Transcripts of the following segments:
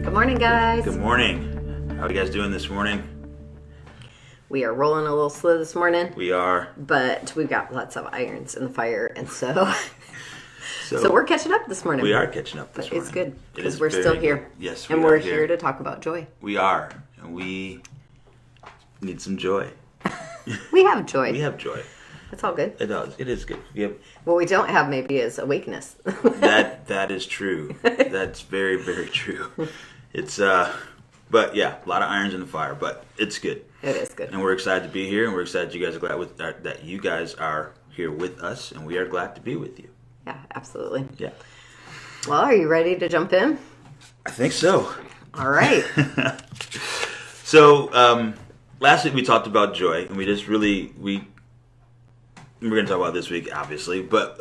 Good morning, guys. Good morning. How are you guys doing this morning? We are rolling a little slow this morning. We are. But we've got lots of irons in the fire, and so we're catching up this morning. We are catching up this morning. It's good because we're still here. Good. Yes, and we're here to talk about joy. We are, and we need some joy. We have joy. We have joy. It's all good. It does. It is good. Yep. What we don't have maybe is awakeness. That is true. That's very, very true. It's but yeah, a lot of irons in the fire, but it's good. It is good. And we're excited to be here, and we're excited you guys are glad that you guys are here with us, and we are glad to be with you. Yeah, absolutely. Yeah. Well, are you ready to jump in? I think so. All right. So, last week we talked about joy, and we're going to talk about this week, obviously, but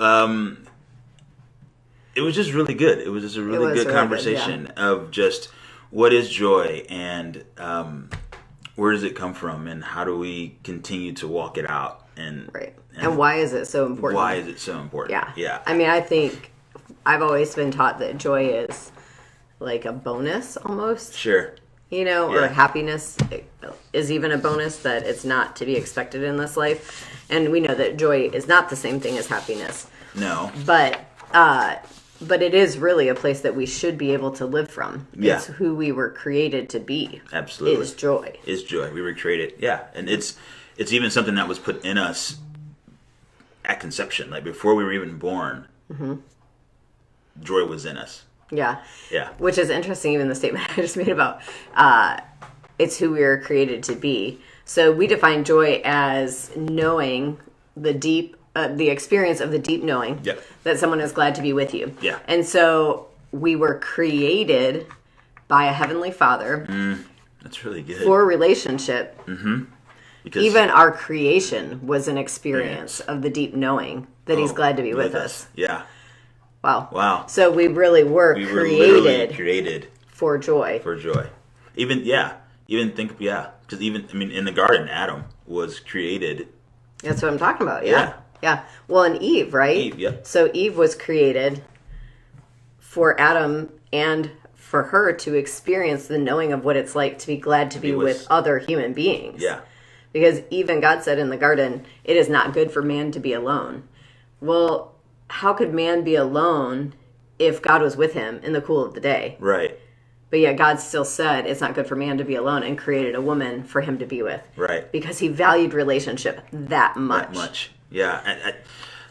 it was just really good. It was just a really good conversation of just what is joy and where does it come from and how do we continue to walk it out and why is it so important? Why is it so important? Yeah. I mean, I think I've always been taught that joy is like a bonus almost. Sure. Or happiness is even a bonus, that it's not to be expected in this life. And we know that joy is not the same thing as happiness. No. But it is really a place that we should be able to live from. Yeah. It's who we were created to be. Absolutely. Is joy. Is joy. We were created. Yeah. And it's even something that was put in us at conception. Like before we were even born, joy was in us. Yeah. Yeah. Which is interesting, even the statement I just made about it's who we are created to be. So we define joy as knowing the experience of the deep knowing that someone is glad to be with you. Yeah. And so we were created by a heavenly Father. That's really good. For relationship. Mm-hmm. Because even our creation was an experience of the deep knowing that He's glad to be with us. Yeah. Wow. So we really were created for joy. For joy. Even think, because in the garden, Adam was created. That's what I'm talking about. Yeah. Well, and Eve, right? Eve, yeah. So Eve was created for Adam and for her to experience the knowing of what it's like to be glad to be with other human beings. Yeah. Because even God said in the garden, it is not good for man to be alone. Well, how could man be alone if God was with him in the cool of the day? Right. But yet God still said it's not good for man to be alone and created a woman for him to be with. Right. Because He valued relationship that much. That much. Yeah. And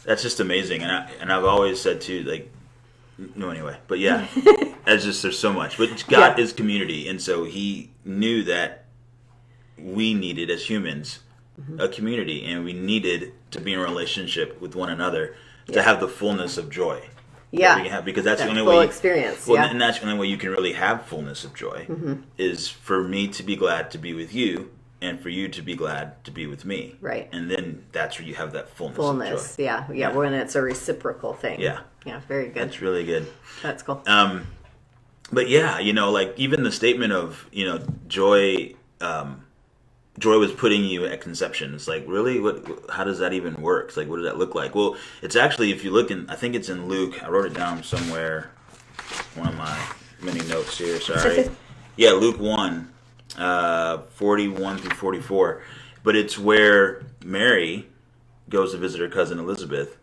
that's just amazing. And I've always said too, like, no, anyway. But yeah, there's so much. But God is community. And so He knew that we needed as humans a community. And we needed to be in a relationship with one another to have the fullness of joy. Yeah, that we can have, because that's the only full way. Experience. Well, and that's the only way you can really have fullness of joy is for me to be glad to be with you, and for you to be glad to be with me. Right. And then that's where you have that fullness of joy. Yeah. When it's a reciprocal thing. Yeah. Yeah. Very good. That's really good. That's cool. But yeah, like even the statement of joy. Joy was putting you at conception. It's like, really? How does that even work? It's like, what does that look like? Well, it's actually, if you look I think it's in Luke. I wrote it down somewhere. One of my many notes here. Sorry. Yeah, Luke 1, 41 through 44. But it's where Mary goes to visit her cousin Elizabeth,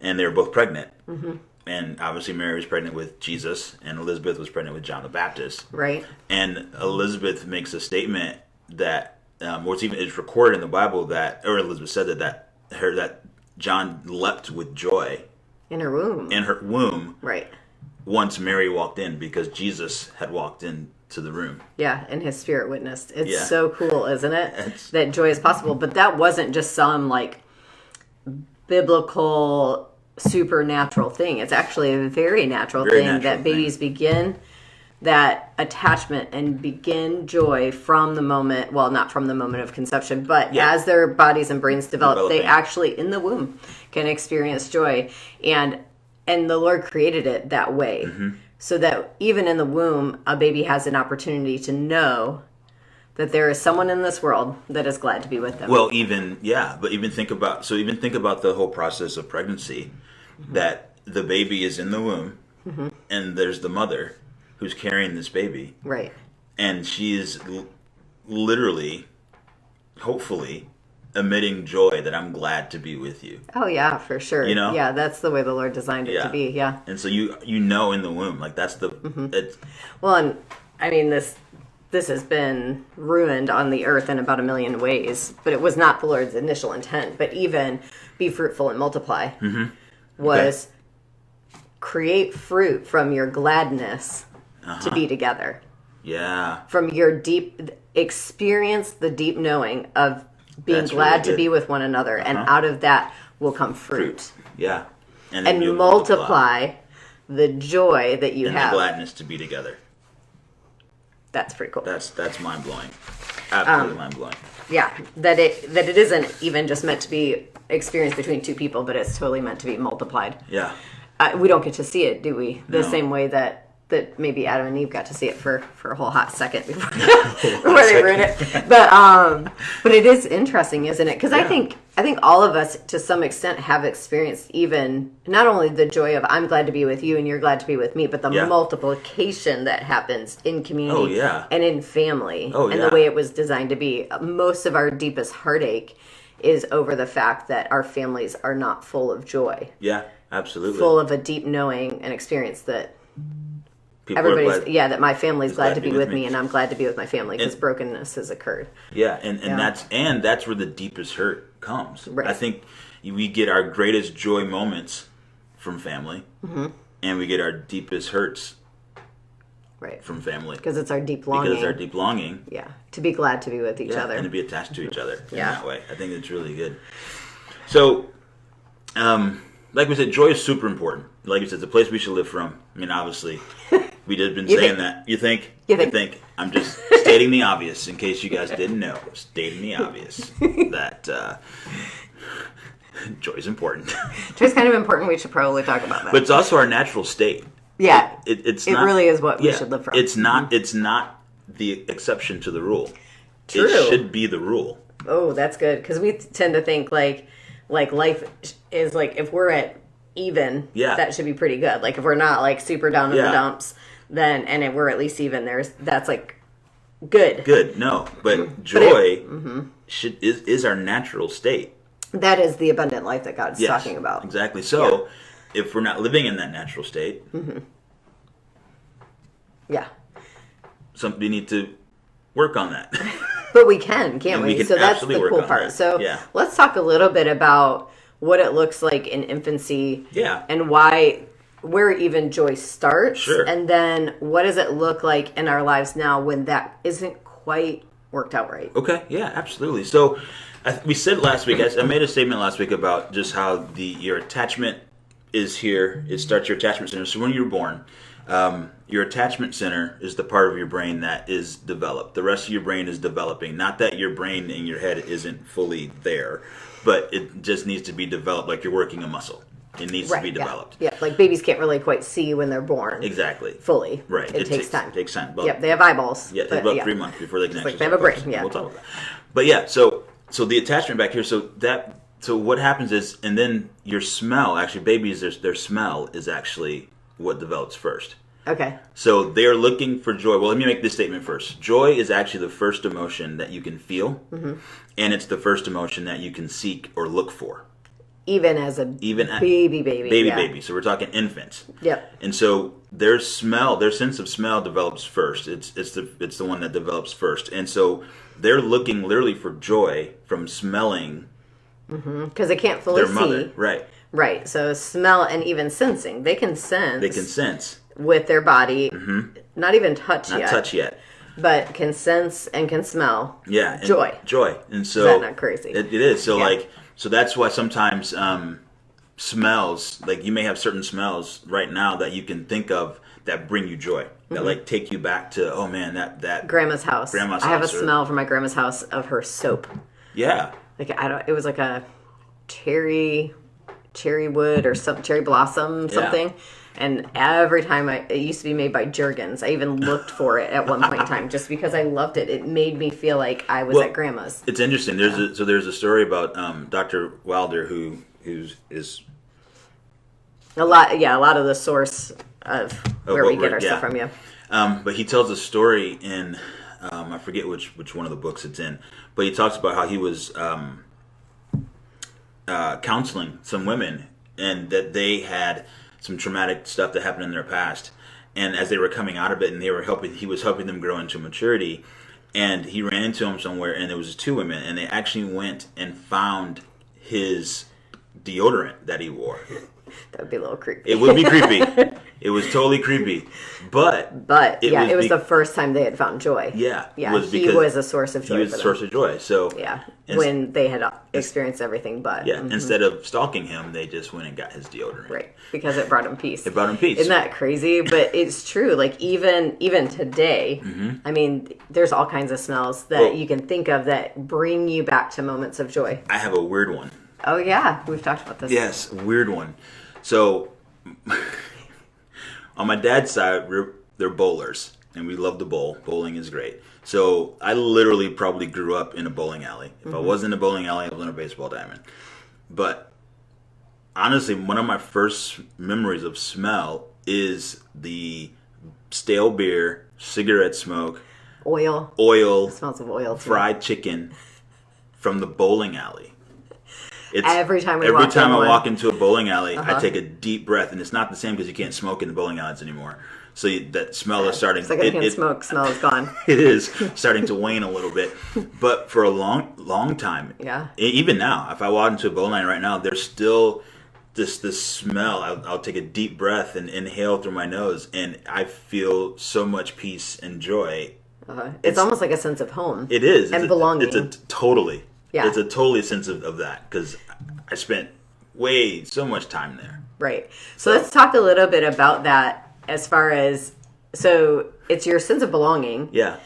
and they're both pregnant. Mm-hmm. And obviously Mary was pregnant with Jesus, and Elizabeth was pregnant with John the Baptist. Right. And Elizabeth makes a statement that, it's recorded in the Bible or Elizabeth said that John leapt with joy in her womb. Right. Once Mary walked in, because Jesus had walked into the room. Yeah, and His Spirit witnessed. It's so cool, isn't it? That joy is possible. But that wasn't just some like biblical supernatural thing. It's actually a very natural thing that babies begin that attachment and begin joy from the moment, well, not from the moment of conception, but as their bodies and brains develop, they actually in the womb can experience joy. And the Lord created it that way, so that even in the womb, a baby has an opportunity to know that there is someone in this world that is glad to be with them. Well, but even think about the whole process of pregnancy, that the baby is in the womb, and there's the mother. who's carrying this baby. Right. And she's literally, hopefully, emitting joy that I'm glad to be with you. Oh yeah, for sure. You know? Yeah, that's the way the Lord designed it to be. Yeah. And so you know in the womb, like that's the. Well, and I mean this has been ruined on the earth in about 1 million ways, but it was not the Lord's initial intent. But even be fruitful and multiply was create fruit from your gladness to be together. Yeah. From your deep experience, the deep knowing of being glad to be with one another, and out of that will come fruit. Yeah. And multiply the joy that you and have. The gladness to be together. That's pretty cool. That's mind blowing. Absolutely mind blowing. Yeah, that it isn't even just meant to be experienced between two people, but it's totally meant to be multiplied. Yeah. We don't get to see it, do we? The No. same way that maybe Adam and Eve got to see it for a whole hot second before they ruined it. But it is interesting, isn't it? Because I think all of us, to some extent, have experienced even not only the joy of I'm glad to be with you and you're glad to be with me, but the multiplication that happens in community and in family and the way it was designed to be. Most of our deepest heartache is over the fact that our families are not full of joy. Yeah, absolutely. Full of a deep knowing and experience that Everybody's that my family's glad to be with me, and I'm glad to be with my family because brokenness has occurred. Yeah, and that's where the deepest hurt comes. Right. I think we get our greatest joy moments from family, and we get our deepest hurts from family because it's our deep longing. Because it's our deep longing. Yeah, to be glad to be with each other and to be attached to each other in that way. I think it's really good. So, like we said, joy is super important. Like you said, it's a place we should live from. I mean, obviously. We just been saying that. You think? You think? I'm just stating the obvious in case you guys didn't know. Stating the obvious that joy is important. Joy's kind of important. We should probably talk about that. But it's also our natural state. Yeah, it really is what we should live from. It's not. It's not the exception to the rule. True. It should be the rule. Oh, that's good because we tend to think like life is like if we're at even, that should be pretty good. Like if we're not like super down in the dumps. Then and if we're at least even that's like good. Good, no, but joy is our natural state. That is the abundant life that God's talking about. Exactly. So, if we're not living in that natural state, we need to work on that. But we can't we? So that's the cool part. That. So let's talk a little bit about what it looks like in infancy. And where even joy starts. Sure. And then what does it look like in our lives now when that isn't quite worked out right? Okay, yeah, absolutely. So we said last week, I made a statement last week about just how your attachment is here. It starts your attachment center. So when you're born, your attachment center is the part of your brain that is developed. The rest of your brain is developing. Not that your brain in your head isn't fully there, but it just needs to be developed like you're working a muscle. It needs to be developed. Yeah, like babies can't really quite see when they're born. Exactly. Fully. Right. It takes time. It takes time. They have eyeballs. Yeah, it takes about 3 months before they can actually they have a brain, We'll talk about that. But yeah, so the attachment back here, so what happens is, and then your smell, actually babies, their smell is actually what develops first. Okay. So they're looking for joy. Well, let me make this statement first. Joy is actually the first emotion that you can feel, and it's the first emotion that you can seek or look for. Even as a baby. So we're talking infants. Yep. And so their sense of smell develops first. It's the one that develops first. And so they're looking literally for joy from smelling. Because they can't fully their mother. see. Right. Right. So smell and even sensing. They can sense. With their body. Not even touch yet. Not touch yet. But can sense and can smell. Yeah. Joy. And so. Is that not crazy? It is. So So that's why sometimes smells, like you may have certain smells right now that you can think of that bring you joy, that like take you back to, oh man, that grandma's house. I have a smell from my grandma's house of her soap. Yeah. Like it was like a cherry wood or some cherry blossom something. And every time it used to be made by Jergens. I even looked for it at one point in time just because I loved it. It made me feel like I was at grandma's. It's interesting. There's a story about Dr. Wilder who's a lot of the source of where we get our stuff from. Yeah. But he tells a story in, I forget which one of the books it's in, but he talks about how he was counseling some women, and that they had some traumatic stuff that happened in their past, and as they were coming out of it, and he was helping them grow into maturity, and he ran into them somewhere, and there was 2 women, and they actually went and found his deodorant that he wore. That would be a little creepy. It would be creepy. It was totally creepy. But it was the first time they had found joy. Yeah. Yeah. He was a source of joy. He was a source of joy. So yeah. When they had experienced everything but. Yeah. Instead of stalking him, they just went and got his deodorant. Right. Because it brought him peace. It brought him peace. Isn't that crazy? But it's true. Like even today, I mean, there's all kinds of smells that you can think of that bring you back to moments of joy. I have a weird one. Oh yeah. We've talked about this. Yes. Weird one. So, on my dad's side, they're bowlers, and we love to bowl. Bowling is great. So, I literally probably grew up in a bowling alley. If I wasn't in a bowling alley, I was in a baseball diamond. But, honestly, one of my first memories of smell is the stale beer, cigarette smoke, oil. It smells of oil, too. Fried chicken from the bowling alley. Every time I walk into a bowling alley, I take a deep breath, and it's not the same because you can't smoke in the bowling alleys anymore. So that smell is starting. It's like I can't smoke. Smell is gone. It is starting to wane a little bit, but for a long time, even now, if I walk into a bowling alley right now, there's still this smell. I'll take a deep breath and inhale through my nose, and I feel so much peace and joy. It's almost like a sense of home. It is and belonging. Totally. Yeah. It's a totally sense of that because I spent so much time there. Right. So let's talk a little bit about that as far as, so it's your sense of belonging. Yeah.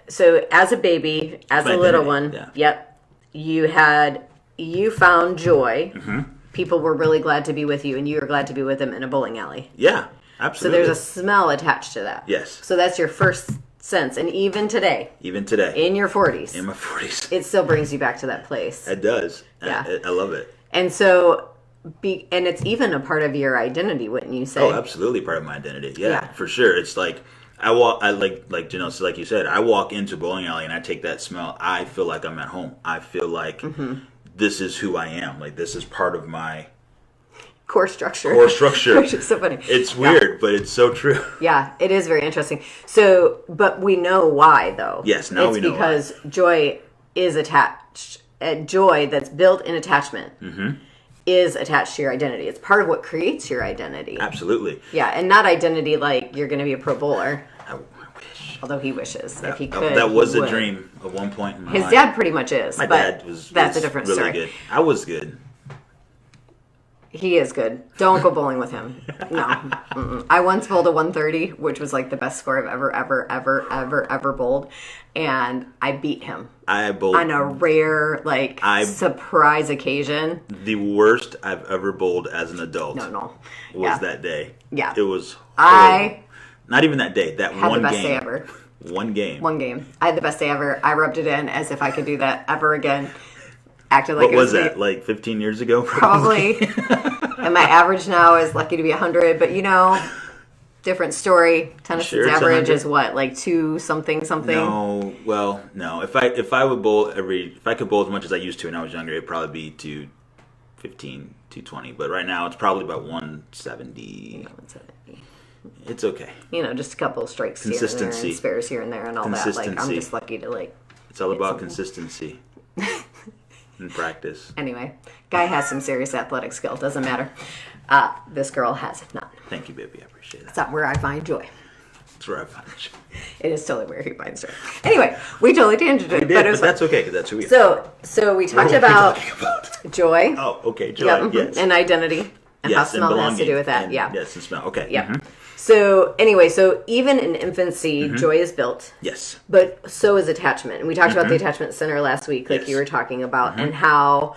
So as a baby, as a little one, you found joy. People were really glad to be with you, and you were glad to be with them in a bowling alley. Yeah, absolutely. So there's a smell attached to that. Yes. So that's your first sense, and even today, in your 40s, it still brings you back to that place. It does. Yeah. I love it. And so and it's even a part of your identity, wouldn't you say? Oh, absolutely part of my identity. Yeah. For sure. It's like I like you know, so like you said, I walk into a bowling alley and I take that smell, I feel like I'm at home. I feel like this is who I am. Like this is part of my core structure. Which is so funny. It's weird, but it's so true. Yeah, it is very interesting. So, but we know why, though. Yes, now we know why. It's because joy is attached. Joy that's built in attachment is attached to your identity. It's part of what creates your identity. Absolutely. Yeah, and not identity like you're going to be a pro bowler. I wish. Although he wishes if he could. That was a dream at one point in my life. His dad pretty much is. My dad was. That's a different really story. Good. I was good. He is good. Don't go bowling with him. No. Mm-mm. I once bowled a 130, which was like the best score I've ever bowled. And I beat him. I bowled. On a rare, surprise occasion. The worst I've ever bowled as an adult. No. Was that day. Yeah. It was horrible. Not even that day. That had one the best game. day ever. One game. I had the best day ever. I rubbed it in as if I could do that ever again. Acted like what it was that? me. Like 15 years ago? Probably. And my average now is lucky to be 100, but different story. Tennis's average is what, like 2 something? No, well, no. If I could bowl as much as I used to when I was younger, it'd probably be 215, 220. But right now, it's probably about 170. 170. It's okay. Just a couple of strikes here and there, and spares here and there, and all that. Like I'm just lucky to It's all about consistency. In practice. Anyway, guy has some serious athletic skill. Doesn't matter. This girl has none. Thank you, baby. I appreciate that. It's not where I find joy. It's where I find joy. It is totally where he finds joy. Anyway, we totally tangented. But that's okay because that's who we are. So we talked about joy. Oh, okay, joy. Yep. Yes. And identity. And how smell has to do with that. Yes, and smell. Okay. Yeah. Mm-hmm. So anyway, even in infancy, joy is built. Yes. But so is attachment. And we talked about the attachment center last week, like you were talking about, and how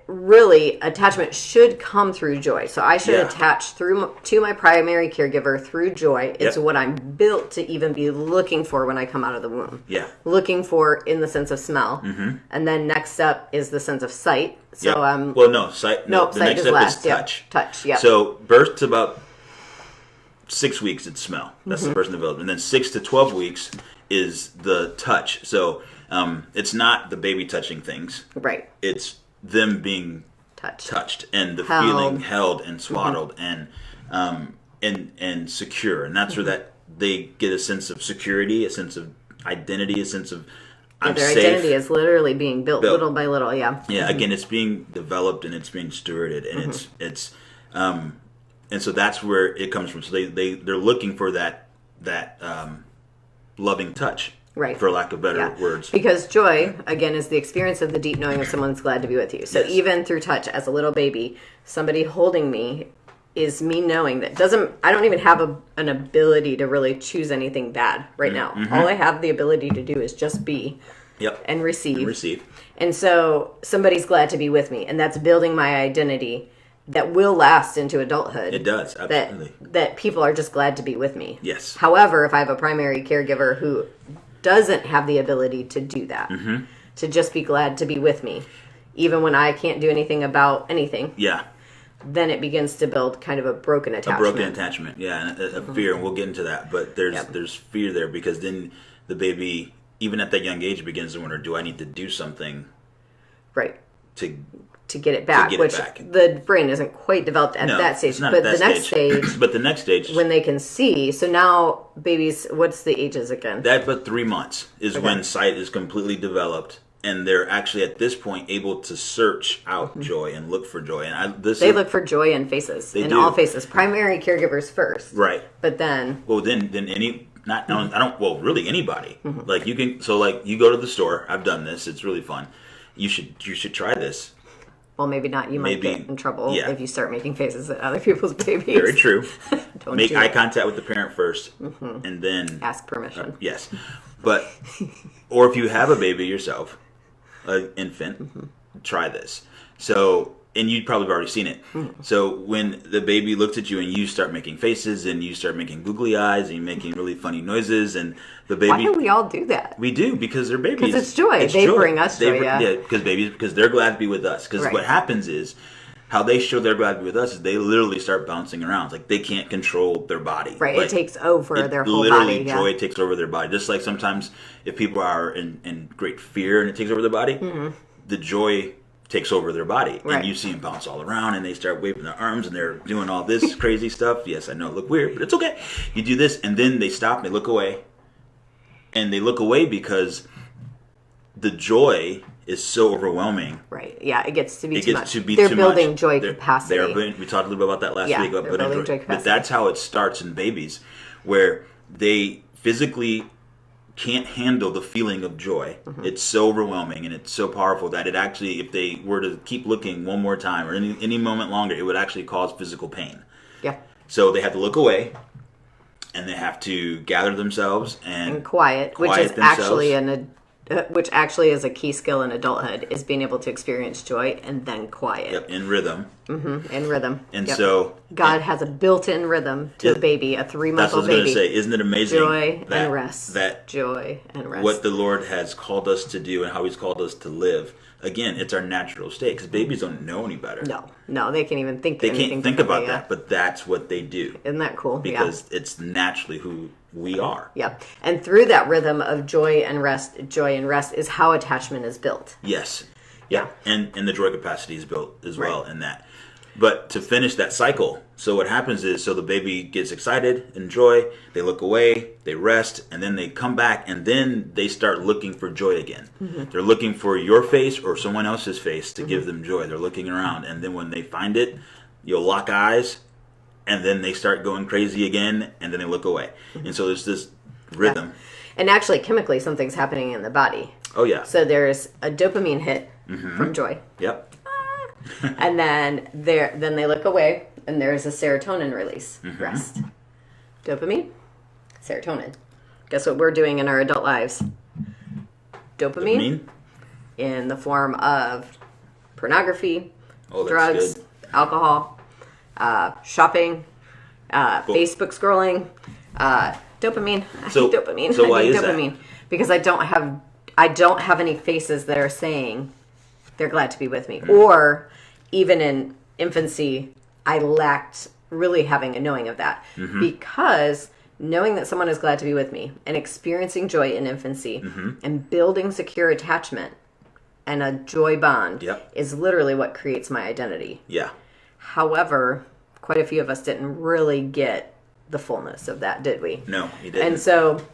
really attachment should come through joy. So I should attach to my primary caregiver through joy. It's what I'm built to even be looking for when I come out of the womb. Yeah. Looking for in the sense of smell. And then next up is the sense of sight. So well, no, sight. No, the sight next is step last. is touch. Touch. Yeah. So birth's about 6 weeks it's smell. That's the personal development. And then 6 to 12 weeks is the touch. So it's not the baby touching things. Right. It's them being touched and the feeling held and swaddled and secure. And that's where that they get a sense of security, a sense of identity, a sense of I'm their safe. Identity is literally being built little by little. Yeah. Yeah. Again, it's being developed and it's being stewarded, and it's and so that's where it comes from. So they're looking for that loving touch, right? For lack of better words. Because joy, again, is the experience of the deep knowing of someone's glad to be with you. So even through touch, as a little baby, somebody holding me is me knowing that I don't even have an ability to really choose anything bad right now. All I have the ability to do is just be and receive. And so somebody's glad to be with me, and that's building my identity that will last into adulthood. It does, absolutely. That people are just glad to be with me. Yes. However, if I have a primary caregiver who doesn't have the ability to do that, to just be glad to be with me, even when I can't do anything about anything. Yeah. Then it begins to build kind of a broken attachment. A broken attachment, yeah, and a fear, and we'll get into that. But there's fear there because then the baby, even at that young age, begins to wonder, do I need to do something, right, to get it back? Which the brain isn't quite developed at that stage. But the next stage, but the next stage, when they can see. So now babies, what's the ages again? But 3 months is when sight is completely developed. And they're actually at this point able to search out joy and look for joy. And they look for joy in faces, all faces. Primary caregivers first, right? But then, really anybody. Like you can, so like you go to the store. I've done this. It's really fun. You should try this. Well, maybe not. You might get in trouble if you start making faces at other people's babies. Very true. Don't make eye contact with the parent first, and then ask permission. Yes, but or if you have a baby yourself. An infant, try this. So, and you'd probably already seen it. So when the baby looks at you and you start making faces and you start making googly eyes and you're making really funny noises and the baby... Why do we all do that? We do, because they're babies. Because it's joy. They bring us joy, because they're glad to be with us. Because what happens is, how they show they're glad to be with us is they literally start bouncing around. It's like they can't control their body. Right, like, it takes over their whole literally body. Joy takes over their body. Just like sometimes if people are in great fear and it takes over their body, the joy takes over their body. Right. And you see them bounce all around and they start waving their arms and they're doing all this crazy stuff. Yes, I know it look weird, but it's okay. You do this and then they stop and they look away. And they look away because the joy is so overwhelming. Right. Yeah, it gets to be too much. They're building joy capacity. We talked a little bit about that last week about building joy capacity. But that's how it starts in babies, where they physically can't handle the feeling of joy. It's so overwhelming and it's so powerful that it actually, if they were to keep looking one more time or any moment longer, it would actually cause physical pain. Yeah. So they have to look away. And they have to gather themselves and quiet which is themselves. Which actually is a key skill in adulthood, is being able to experience joy and then quiet. Yep, in rhythm. In rhythm. And so... God has a built-in rhythm to a baby, a 3-month-old baby. That's what I was going to say. Isn't it amazing? Joy and rest. Joy and rest. What the Lord has called us to do and how He's called us to live. Again, it's our natural state, because babies don't know any better. No, they can't even think. They can't think about that, but that's what they do. Isn't that cool? Because it's naturally who we are. Yeah, and through that rhythm of joy and rest is how attachment is built. Yes. Yeah, and the joy capacity is built as well in that. But to finish that cycle, so what happens is, so the baby gets excited, enjoy, they look away, they rest, and then they come back, and then they start looking for joy again. They're looking for your face or someone else's face to give them joy. They're looking around, and then when they find it, you'll lock eyes, and then they start going crazy again, and then they look away. And so there's this rhythm. Yeah. And actually, chemically, something's happening in the body. Oh, yeah. So there's a dopamine hit from joy. Yep. And then they look away, and there's a serotonin release. Rest. Dopamine, serotonin. Guess what we're doing in our adult lives? Dopamine? In the form of pornography, drugs, alcohol, shopping, Facebook scrolling, dopamine. I hate dopamine. So why is that? Because I don't have any faces that are saying they're glad to be with me. Or even in infancy, I lacked really having a knowing of that. Because knowing that someone is glad to be with me and experiencing joy in infancy and building secure attachment and a joy bond is literally what creates my identity. Yeah. However, quite a few of us didn't really get the fullness of that, did we? No, you didn't. And so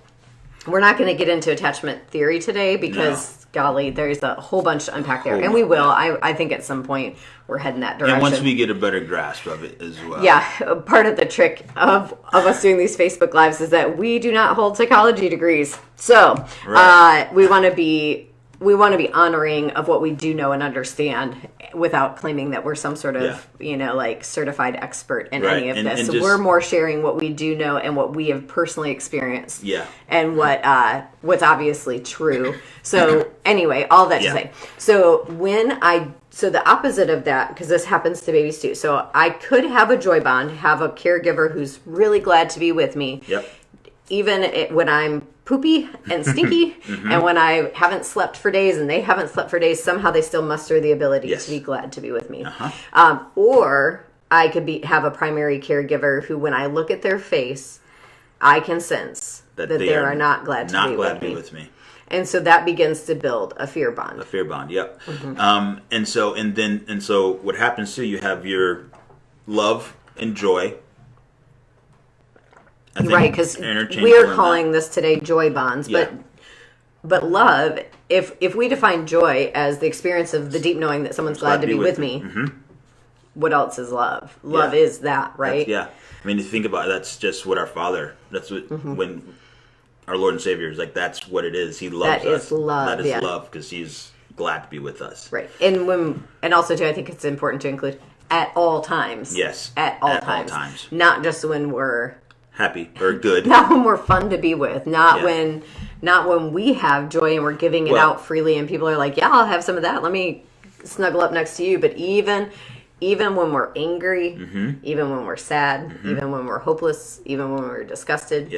we're not going to get into attachment theory today because, golly, there's a whole bunch to unpack there. And we will. I think at some point we're heading that direction. And once we get a better grasp of it as well. Yeah. Part of the trick of us doing these Facebook Lives is that we do not hold psychology degrees. So we want to be honoring of what we do know and understand without claiming that we're some sort of, like certified expert in any of this. So we're more sharing what we do know and what we have personally experienced. Yeah. And what's obviously true. So anyway, all that to say. So so the opposite of that, because this happens to babies too. So I could have a joy bond, have a caregiver who's really glad to be with me. Yep. Even when I'm poopy and stinky and when I haven't slept for days and they haven't slept for days, somehow they still muster the ability to be glad to be with me. Or I could have a primary caregiver who, when I look at their face, I can sense that they are not glad to be with me. And so that begins to build a fear bond. A fear bond, yep. And so what happens too, you have your love and joy. Right, because we are calling this today joy bonds, but love, if we define joy as the experience of the deep knowing that someone's glad to be with me, what else is love? Love is that, right? I mean, to think about it, that's just what our Father, that's what, when our Lord and Savior is like, that's what it is. He loves us. That is love. That is love, because He's glad to be with us. Right. And also, too, I think it's important to include at all times. Yes. At all times. Not just when we're happy or good. Not when we're fun to be with. Not when we have joy and we're giving it out freely and people are like, yeah, I'll have some of that. Let me snuggle up next to you. But even when we're angry, even when we're sad, even when we're hopeless, even when we're disgusted,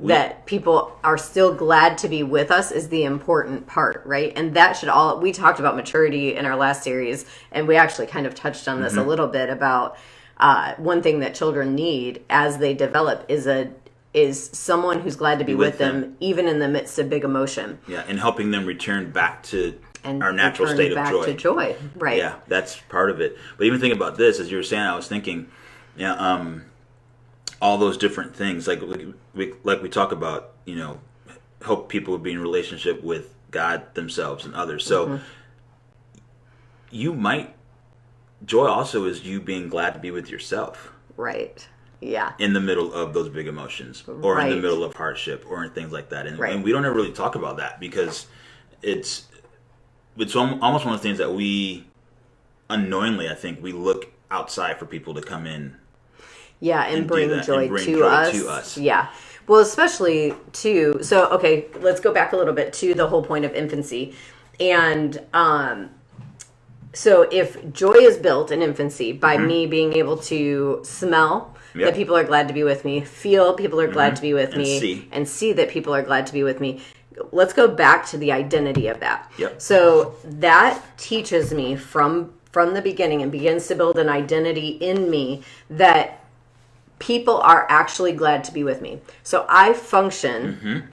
that people are still glad to be with us is the important part, right? And that we talked about maturity in our last series, and we actually kind of touched on this a little bit about one thing that children need as they develop is someone who's glad to be with them, even in the midst of big emotion. Yeah, and helping them return back to our natural state of joy. Back to joy, right? Yeah, that's part of it. But even think about this, as you were saying, I was thinking, all those different things, like we talk about, help people be in relationship with God, themselves, and others. So joy also is you being glad to be with yourself. Right. Yeah. In the middle of those big emotions, or in the middle of hardship, or in things like that. And we don't ever really talk about that because it's almost one of the things that we unknowingly, I think, we look outside for people to come in. Yeah, and bring joy to us. Yeah. Well, especially too. So, okay, let's go back a little bit to the whole point of infancy. And so if joy is built in infancy by me being able to smell that people are glad to be with me, feel people are glad to be with me, and see that people are glad to be with me, let's go back to the identity of that. So that teaches me from the beginning and begins to build an identity in me that people are actually glad to be with me. So I function,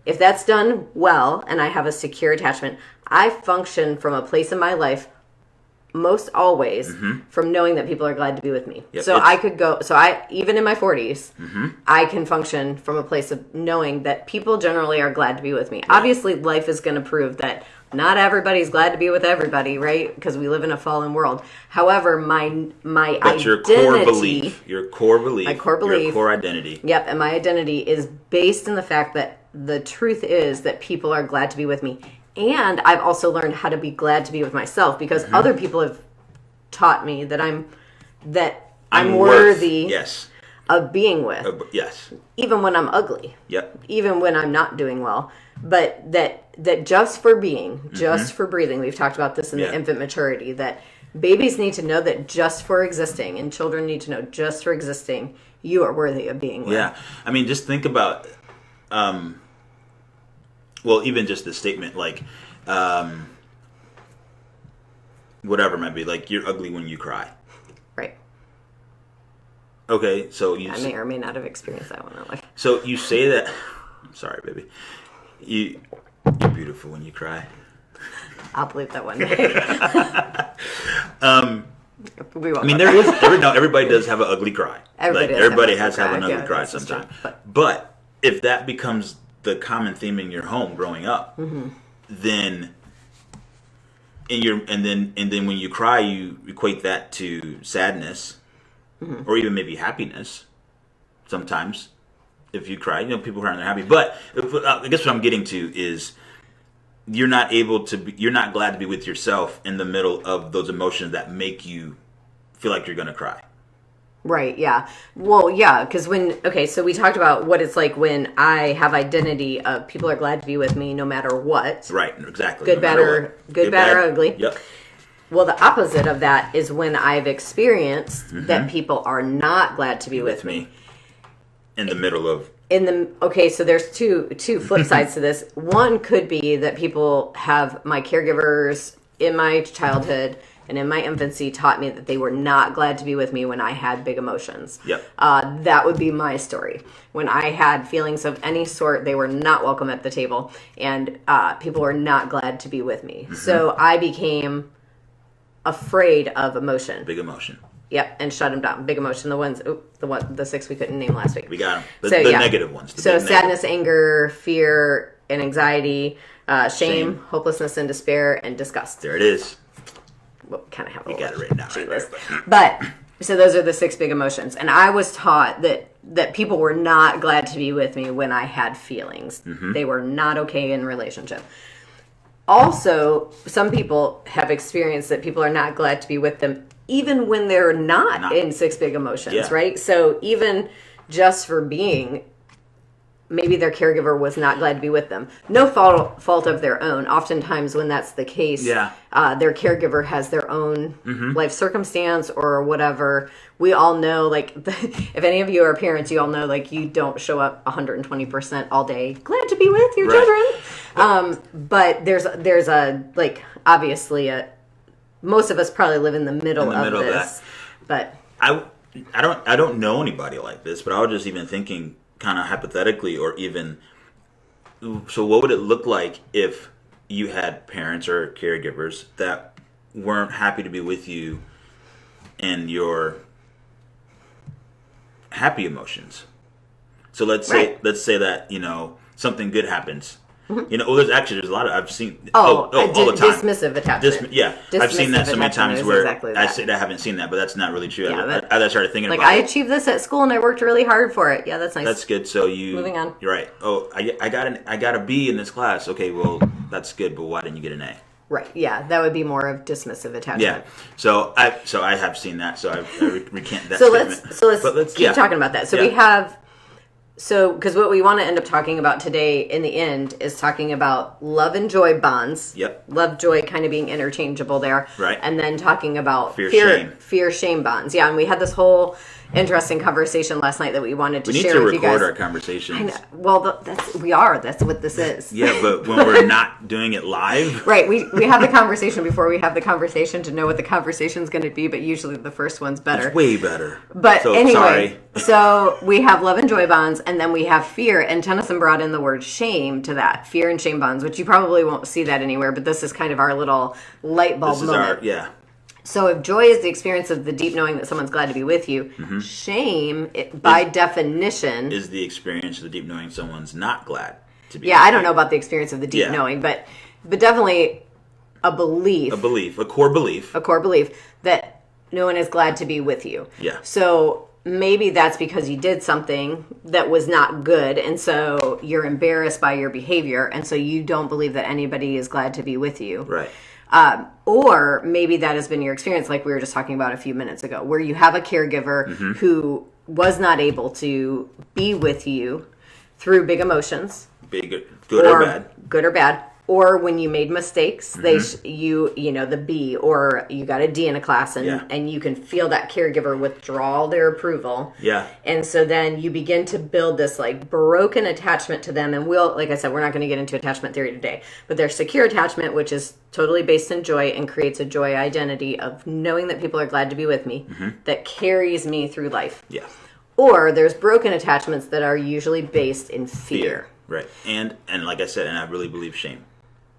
if that's done well and I have a secure attachment, I function from a place in my life most always from knowing that people are glad to be with me. Even in my 40s, I can function from a place of knowing that people generally are glad to be with me. Obviously, life is going to prove that not everybody's glad to be with everybody, right? Because we live in a fallen world. However, my identity, your core belief, my core belief, your core identity. Yep, and my identity is based in the fact that the truth is that people are glad to be with me. And I've also learned how to be glad to be with myself because other people have taught me that I'm worthy of being with. Even when I'm ugly. Even when I'm not doing well. But that just for being, just for breathing, we've talked about this in the infant maturity, that babies need to know that just for existing, and children need to know just for existing, you are worthy of being with. Yeah. I mean, just think about, even just the statement, like, whatever it might be, like, you're ugly when you cry. Right. Okay, so I may or may not have experienced that one in life. So you say that. I'm sorry, baby. You're beautiful when you cry. I'll believe that one day. I mean, there is. Everybody does have an ugly cry. Everybody has to have an ugly cry sometimes. But if that becomes the common theme in your home growing up, then and then when you cry, you equate that to sadness, or even maybe happiness. Sometimes, if you cry, people cry and they're happy. But I guess what I'm getting to is you're not glad to be with yourself in the middle of those emotions that make you feel like you're going to cry. Right, yeah. Well, yeah, because so we talked about what it's like when I have identity of people are glad to be with me no matter what. Right, exactly. Good, bad, or ugly. Yep. Well, the opposite of that is when I've experienced that people are not glad to be with me. In the middle of... So there's two flip sides to this. One could be that people my caregivers in my childhood and in my infancy taught me that they were not glad to be with me when I had big emotions. Yep. That would be my story. When I had feelings of any sort, they were not welcome at the table, and people were not glad to be with me. So I became afraid of emotion. Big emotion. Yep, and shut them down. Big emotion. The 6 we couldn't name last week. We got them. The negative ones. So sadness, anger, fear, and anxiety, shame, hopelessness, and despair, and disgust. There it is. Well, kind of have you got it written down right there. But so those are the 6 big emotions, and I was taught that people were not glad to be with me when I had feelings. They were not okay in relationship. Also, some people have experienced that people are not glad to be with them even when they're not in 6 big emotions, right? So even just for being, maybe their caregiver was not glad to be with them. No fault of their own. Oftentimes when that's the case, their caregiver has their own life circumstance or whatever. We all know, if any of you are parents, you all know, you don't show up 120% all day glad to be with your children. But there's obviously most of us probably live in the middle of this. But I don't know anybody like this, but I was just even thinking kind of hypothetically, or even, so what would it look like if you had parents or caregivers that weren't happy to be with you in your happy emotions? So let's say that, something good happens. There's a lot of, I've seen, all the time. Dismissive attachment. I've seen that so many times where exactly I haven't seen that, but that's not really true. I started thinking about I achieved this at school and I worked really hard for it. Yeah, that's nice. That's good. So moving on. You're right. Oh, I got a B in this class. Okay, well, that's good, but why didn't you get an A? Right. Yeah, that would be more of dismissive attachment. Yeah. So I have seen that. So I recant that statement. Let's keep yeah. talking about that. So we have. So, because what we want to end up talking about today in the end is talking about love and joy bonds. Yep. Love, joy kind of being interchangeable there. Right. And then talking about fear, shame bonds. Yeah, and we had this whole interesting conversation last night that we wanted to share with you guys. We need to record our conversations. Well, we are. That's what this is. Yeah, but when we're not doing it live. Right. We have the conversation before we have the conversation to know what the conversation's going to be, but usually the first one's better. It's way better. But anyway, so we have love and joy bonds, and then we have fear, and Tennyson brought in the word shame to that. Fear and shame bonds, which you probably won't see that anywhere, but this is kind of our little light bulb moment. So if joy is the experience of the deep knowing that someone's glad to be with you, shame, by definition... is the experience of the deep knowing someone's not glad to be with you. Yeah, I don't know about the experience of the deep knowing, but definitely a belief. A core belief. A core belief that no one is glad to be with you. Yeah. So maybe that's because you did something that was not good, and so you're embarrassed by your behavior, and so you don't believe that anybody is glad to be with you. Right. Or maybe that has been your experience, like we were just talking about a few minutes ago, where you have a caregiver who was not able to be with you through big emotions. Good or bad. Good or bad. or when you made mistakes, you know, the B, or you got a D in a class, and you can feel that caregiver withdraw their approval. Yeah. And so then you begin to build this like broken attachment to them. And like I said, we're not going to get into attachment theory today, but there's secure attachment, which is totally based in joy and creates a joy identity of knowing that people are glad to be with me, that carries me through life. Yeah. Or there's broken attachments that are usually based in fear. Right. And like I said, and I really believe shame.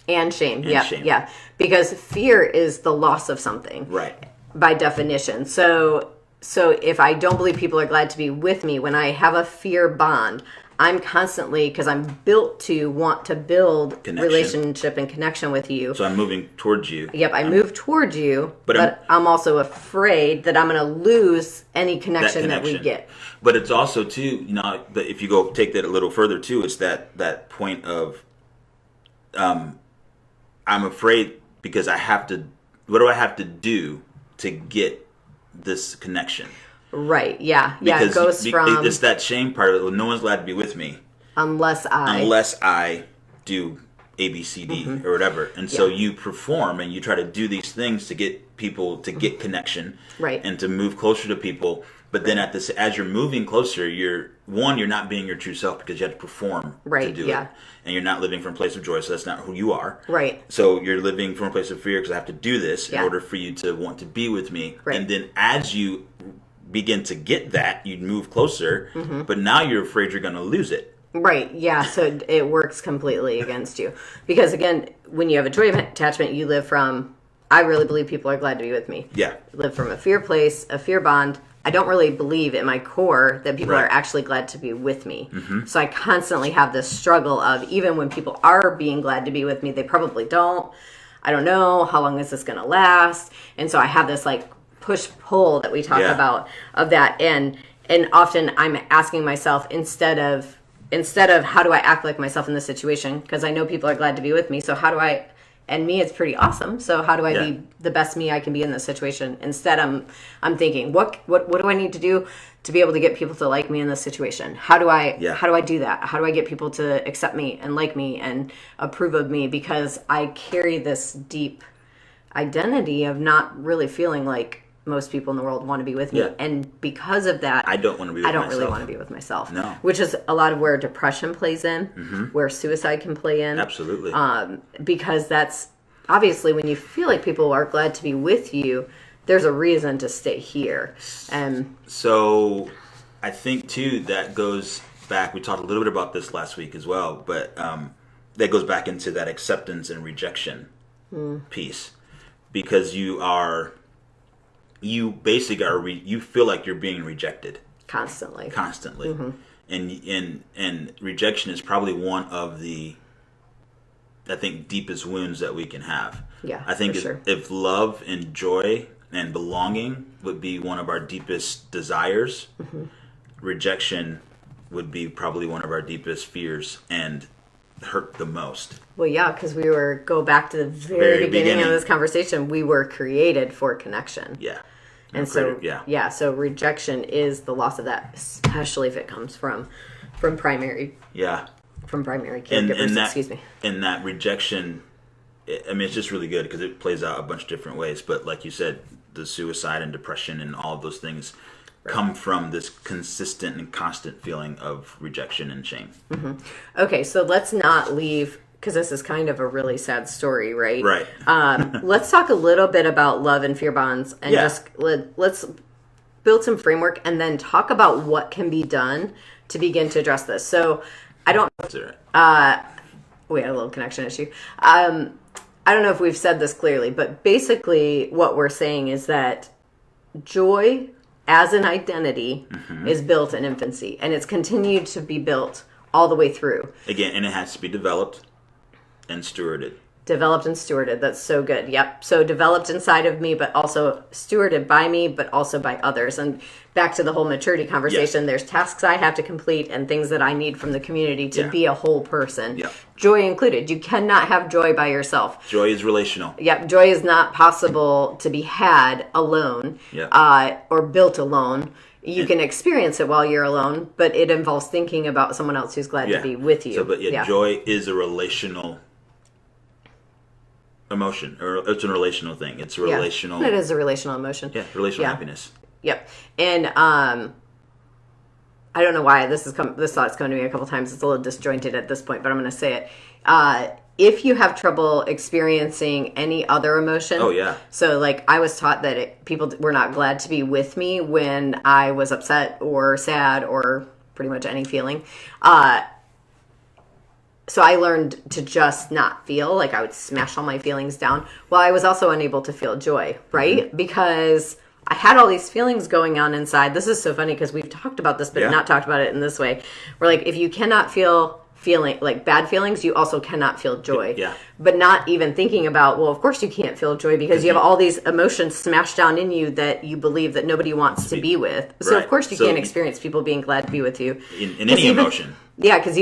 And shame. Yeah. Because fear is the loss of something. Right. By definition. So if I don't believe people are glad to be with me, when I have a fear bond, I'm constantly, because I'm built to want to build relationship and connection with you. So I'm moving towards you. Yep, I move towards you, but I'm also afraid that I'm going to lose any connection that we get. But it's also, too, you know, if you go take that a little further, too, it's that point of, I'm afraid because I have to, what do I have to do to get this connection? Right, yeah. Because it goes from... It's that shame part of it. Well, no one's allowed to be with me. Unless I do A, B, C, D, or whatever. And so you perform and you try to do these things to get people to get connection. Right. And to move closer to people. But then as you're moving closer, you're not being your true self because you have to perform to do it. And you're not living from a place of joy, so that's not who you are. Right. So you're living from a place of fear because I have to do this in order for you to want to be with me. Right. And then as you begin to get that, you move closer, but now you're afraid you're going to lose it. Right, yeah, so it works completely against you. Because again, when you have a joy attachment, you live from, I really believe people are glad to be with me. Yeah. You live from a fear place, a fear bond. I don't really believe in my core that people are actually glad to be with me. So I constantly have this struggle of, even when people are being glad to be with me, they probably don't. I don't know, how long is this going to last? And so I have this like push-pull that we talk about of that. And often I'm asking myself, instead of how do I act like myself in this situation? Because I know people are glad to be with me. So how do I... And me, it's pretty awesome. So how do I be the best me I can be in this situation? Instead, I'm thinking, what do I need to do to be able to get people to like me in this situation? How do I do that? How do I get people to accept me and like me and approve of me? Because I carry this deep identity of not really feeling like most people in the world want to be with me. And because of that, I don't really want to be with myself. No. Which is a lot of where depression plays in, where suicide can play in. Absolutely. Because that's obviously when you feel like people are glad to be with you, there's a reason to stay here. So I think too, that goes back, we talked a little bit about this last week as well, but that goes back into that acceptance and rejection piece. Because you basically you feel like you're being rejected constantly, and rejection is probably one of the, I think, deepest wounds that we can have. I think if love and joy and belonging would be one of our deepest desires, rejection would be probably one of our deepest fears and hurt the most. Well, yeah, because go back to the very beginning of this conversation, we were created for connection. Yeah. And so rejection is the loss of that, especially if it comes from primary caregivers. Excuse me. And that rejection, I mean, it's just really good because it plays out a bunch of different ways. But like you said, the suicide and depression and all of those things come from this consistent and constant feeling of rejection and shame. Okay, so let's not leave, because this is kind of a really sad story, right? Right. Let's talk a little bit about love and fear bonds, and just let's build some framework, and then talk about what can be done to begin to address this. So I don't... we had a little connection issue. I don't know if we've said this clearly, but basically what we're saying is that joy as an identity is built in infancy, and it's continued to be built all the way through. Again, and it has to be developed and stewarded. Developed and stewarded. That's so good. Yep. So developed inside of me, but also stewarded by me, but also by others. And back to the whole maturity conversation, there's tasks I have to complete and things that I need from the community to be a whole person. Yep. Joy included. You cannot have joy by yourself. Joy is relational. Yep. Joy is not possible to be had alone or built alone. You can experience it while you're alone, but it involves thinking about someone else who's glad to be with you. So, joy is a relational emotion, or it's a relational thing. It's a relational. It is a relational emotion. Yeah, relational happiness. Yep. And I don't know why this thought's come to me a couple times. It's a little disjointed at this point, but I'm going to say it. If you have trouble experiencing any other emotion, so like I was taught that people were not glad to be with me when I was upset or sad or pretty much any feeling. So I learned to just not feel, like I would smash all my feelings down. Well, I was also unable to feel joy, right? Mm-hmm. Because I had all these feelings going on inside. This is so funny because we've talked about this, but not talked about it in this way. Where like, if you cannot feel like bad feelings, you also cannot feel joy. Yeah. But not even thinking about, well, of course you can't feel joy because you have all these emotions smashed down in you that you believe that nobody wants to be with. So of course you can't experience people being glad to be with you. In any emotion. Yeah, because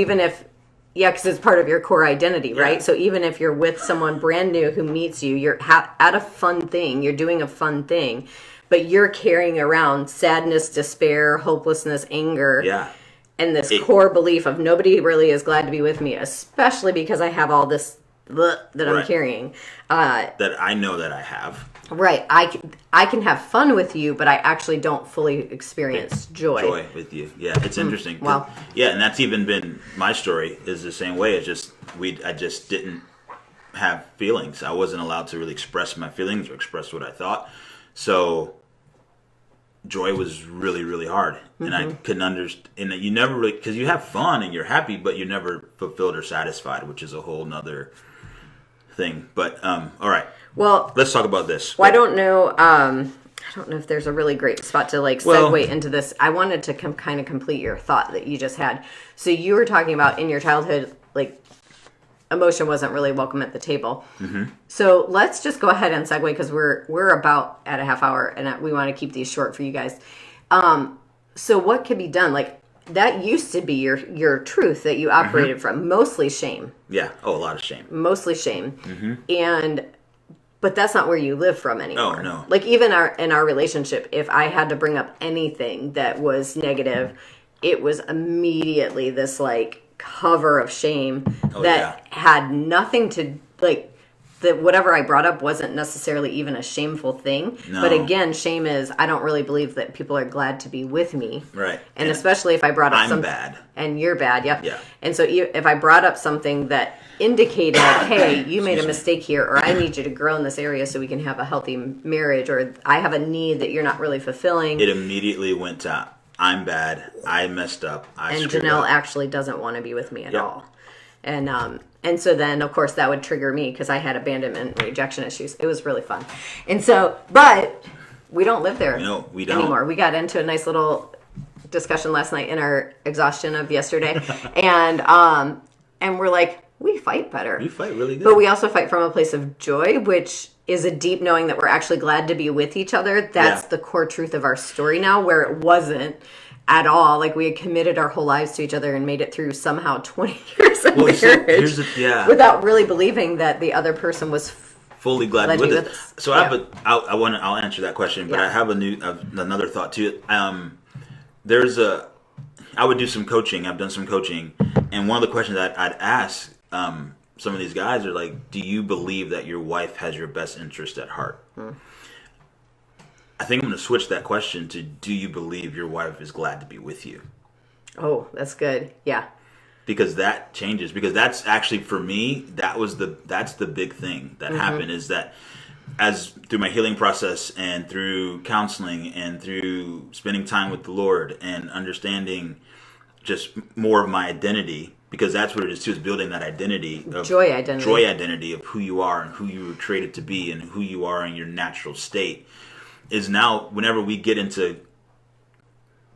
because it's part of your core identity, right? Yeah. So even if you're with someone brand new who meets you, you're at a fun thing, you're doing a fun thing, but you're carrying around sadness, despair, hopelessness, anger. Yeah. And this core belief of nobody really is glad to be with me, especially because I have all this that I'm carrying. That I know that I have. Right. I can have fun with you, but I actually don't fully experience joy. Joy with you. Yeah, it's interesting. Wow. Yeah, and that's even been my story is the same way. It's just I just didn't have feelings. I wasn't allowed to really express my feelings or express what I thought. So joy was really, really hard. Mm-hmm. And I couldn't understand. And you never really, because you have fun and you're happy, but you're never fulfilled or satisfied, which is a whole nother thing. But all right. Well, let's talk about this. Well, I don't know if there's a really great spot to segue into this. I wanted to kind of complete your thought that you just had. So you were talking about in your childhood, like emotion wasn't really welcome at the table. Mm-hmm. So let's just go ahead and segue because we're about at a half hour and we want to keep these short for you guys. So what could be done? Like that used to be your truth that you operated from, mostly shame. Yeah. Oh, a lot of shame. Mostly shame. Mm-hmm. But that's not where you live from anymore. Oh, no. Like even in our relationship, if I had to bring up anything that was negative, it was immediately this like cover of shame had nothing to like that whatever I brought up wasn't necessarily even a shameful thing. No. But again, shame is I don't really believe that people are glad to be with me. Right. And especially if I brought up I'm bad. And you're bad, yep. Yeah. And so if I brought up something that indicated, hey, you made a mistake here, or I need you to grow in this area so we can have a healthy marriage, or I have a need that you're not really fulfilling. It immediately went to, I'm bad, I messed up, and Janelle actually doesn't want to be with me at all. And so then, of course, that would trigger me because I had abandonment and rejection issues. It was really fun. And so, but we don't live there we don't. anymore. We got into a nice little discussion last night in our exhaustion of yesterday. And we're like, we fight better. We fight really good. But we also fight from a place of joy, which is a deep knowing that we're actually glad to be with each other. That's the core truth of our story now, where it wasn't at all. Like we had committed our whole lives to each other and made it through somehow 20 years of marriage without really believing that the other person was fully glad to be with us. So I'll answer that question, but I have another thought too. I would do some coaching. I've done some coaching, and one of the questions I'd ask some of these guys are like, do you believe that your wife has your best interest at heart? I think I'm going to switch that question to, do you believe your wife is glad to be with you? Oh, that's good. Yeah. Because that changes. Because that's actually, for me, that's the big thing that happened, is that as through my healing process and through counseling and through spending time with the Lord and understanding just more of my identity, because that's what it is too, is building that identity of joy identity of who you are and who you were created to be and who you are in your natural state, is now whenever we get into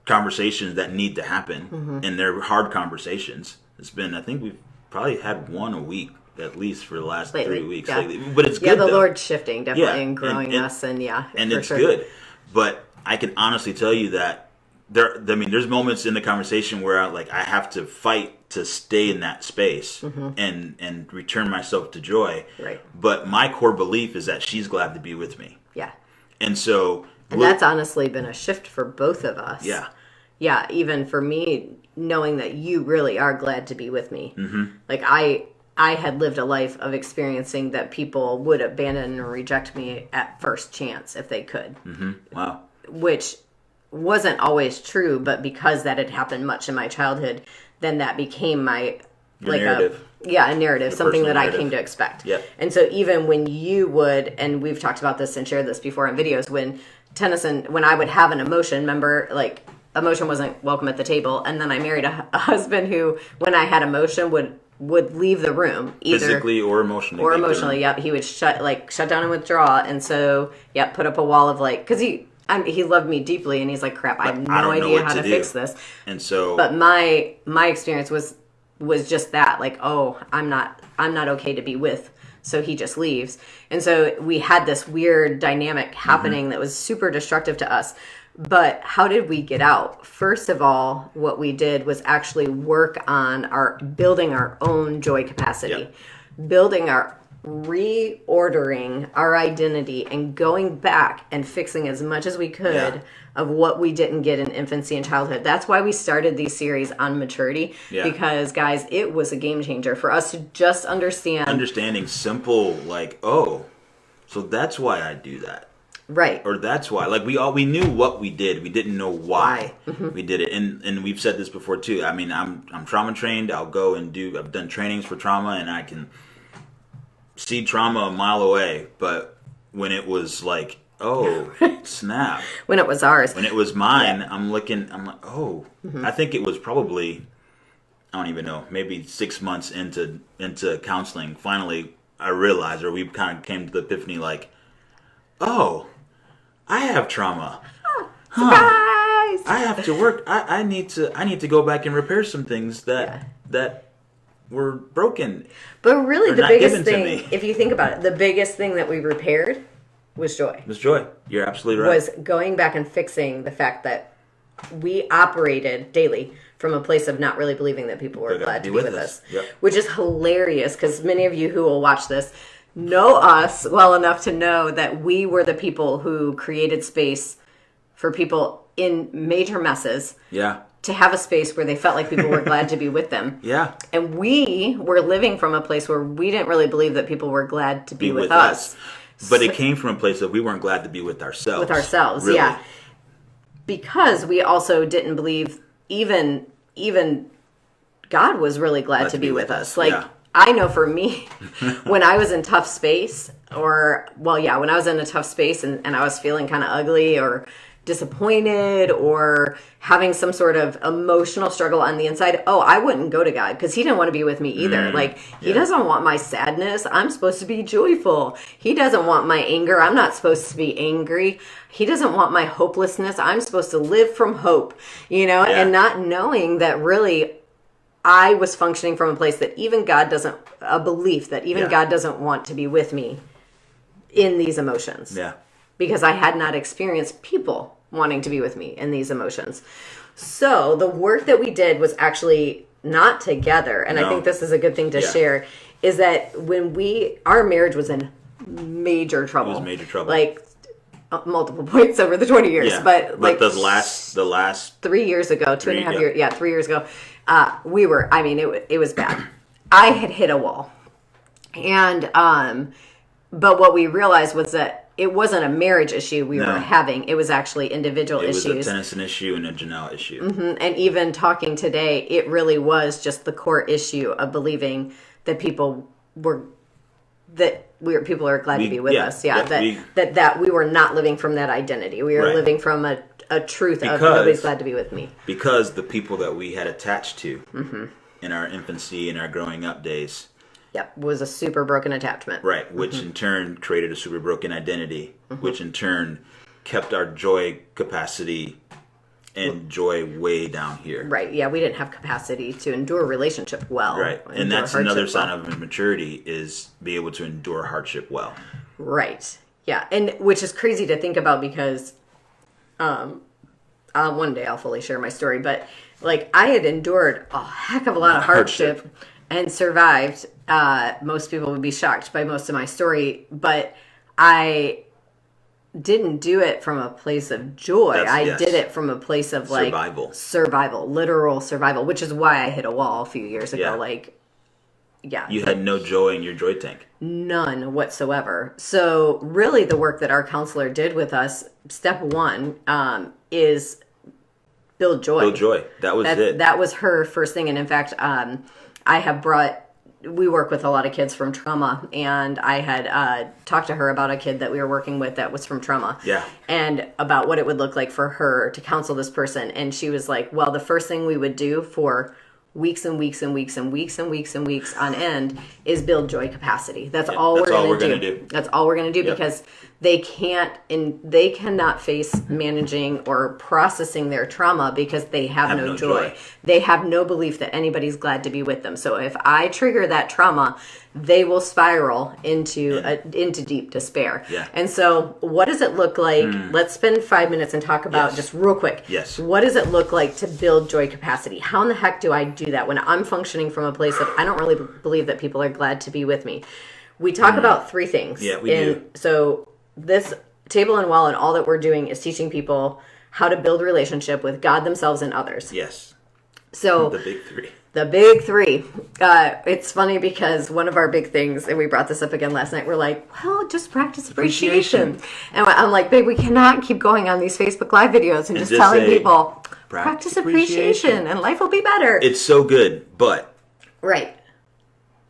conversations that need to happen, and they're hard conversations. It's been, I think we've probably had one a week at least for the last 3 weeks lately. But it's good. Yeah, the Lord's shifting definitely and growing us, and it's good. But I can honestly tell you that there's moments in the conversation where I have to fight to stay in that space and return myself to joy. Right. But my core belief is that she's glad to be with me. Yeah. And so, that's honestly been a shift for both of us. Yeah. Yeah, even for me, knowing that you really are glad to be with me. Like I had lived a life of experiencing that people would abandon and reject me at first chance if they could. Mm-hmm. Wow. Which wasn't always true, but because that had happened much in my childhood, then that became my narrative. A narrative, something that narrative. I came to expect. Yep. And so even when you would, and we've talked about this and shared this before in videos, when I would have an emotion, remember, like, emotion wasn't welcome at the table, and then I married a husband who, when I had emotion, would leave the room, either physically or emotionally. Yep, he would shut down and withdraw, and so put up a wall of because he loved me deeply, and he's like, crap, I have no idea how to fix this. And so, but my experience was just that, like, oh, I'm not okay to be with, so he just leaves, and so we had this weird dynamic happening that was super destructive to us. But how did we get out? First of all, what we did was actually work on building our own joy capacity, reordering our identity, and going back and fixing as much as we could of what we didn't get in infancy and childhood. That's why we started these series on maturity, because, guys, it was a game changer for us to just understanding simple, like, oh, so that's why I do that. Right. Or that's why. Like, we knew what we did. We didn't know why we did it. And we've said this before too. I mean, I'm trauma trained. I've done trainings for trauma, and I can see trauma a mile away. But when it was like, oh, snap. When it was ours. When it was mine, I'm like, oh. I think it was probably, I don't even know, maybe 6 months into counseling. Finally, I realized, or we kind of came to the epiphany, like, oh, I have trauma. Surprise! I have to work. I need to go back and repair some things that were broken. But really, the biggest thing, if you think about it, the biggest thing that we repaired was joy. It was joy. You're absolutely right. Was going back and fixing the fact that we operated daily from a place of not really believing that people were glad to be with us. Yep. Which is hilarious, because many of you who will watch this know us well enough to know that we were the people who created space for people in major messes to have a space where they felt like people were glad to be with them. Yeah. And we were living from a place where we didn't really believe that people were glad to be with us. But it came from a place that we weren't glad to be with ourselves. With ourselves, really. yeah. Because we also didn't believe even God was really glad to be with us. Like, I know for me, when I was in tough space, when I was in a tough space and I was feeling kind of ugly or disappointed or having some sort of emotional struggle on the inside, I wouldn't go to God, because he didn't want to be with me either. He doesn't want my sadness. I'm supposed to be joyful. He doesn't want my anger. I'm not supposed to be angry. He doesn't want my hopelessness. I'm supposed to live from hope, and not knowing that really I was functioning from a place that even God doesn't want to be with me in these emotions. Yeah. Because I had not experienced people wanting to be with me in these emotions. So the work that we did was actually not together. And I think this is a good thing to share, is that when our marriage was in major trouble. It was major trouble. Like, multiple points over the 20 years. Yeah. But the last 3 years ago, 2.5 years. Yeah, 3 years ago. It was bad. I had hit a wall. And, but what we realized was that it wasn't a marriage issue we were having. It was actually individual issues. It was a Tennyson issue and a Janelle issue. Mm-hmm. And even talking today, it really was just the core issue of believing that people are glad to be with us. Yeah, that we were not living from that identity. We were living from a truth of nobody's glad to be with me. Because the people that we had attached to in our infancy and our growing up days. Yep, was a super broken attachment. Right, which in turn created a super broken identity, which in turn kept our joy capacity and joy way down here. Right, yeah, we didn't have capacity to endure relationship well. Right, and that's another sign of immaturity, is be able to endure hardship well. Right, yeah, and which is crazy to think about, because one day I'll fully share my story, but like, I had endured a heck of a lot of hardship and survived. Most people would be shocked by most of my story, but I didn't do it from a place of joy. I did it from a place of survival, literal survival, which is why I hit a wall a few years ago. Yeah. Like, Yeah. You had no joy in your joy tank. None whatsoever. So really the work that our counselor did with us, step one, is build joy. Build joy. That was it. That was her first thing. And in fact, we work with a lot of kids from trauma, and I had talked to her about a kid that we were working with that was from trauma. Yeah. And about what it would look like for her to counsel this person. And she was like, well, the first thing we would do for weeks and weeks and weeks and weeks and weeks and weeks on end is build joy capacity. That's all we're going to do. That's all we're going to do because they cannot face managing or processing their trauma because they have no joy. They have no belief that anybody's glad to be with them. So if I trigger that trauma, they will spiral into deep despair. Yeah. And so what does it look like? Let's spend 5 minutes and talk about just real quick. Yes. What does it look like to build joy capacity? How in the heck do I do that when I'm functioning from a place of I don't really believe that people are glad to be with me? We talk about three things. Yeah, we do. So this table and well and all that we're doing is teaching people how to build relationship with God, themselves, and others. Yes. So the big three. The big three. It's funny because one of our big things, and we brought this up again last night, we're like, well, just practice appreciation. And I'm like, babe, we cannot keep going on these Facebook Live videos and just telling people, practice appreciation and life will be better. It's so good, but... Right.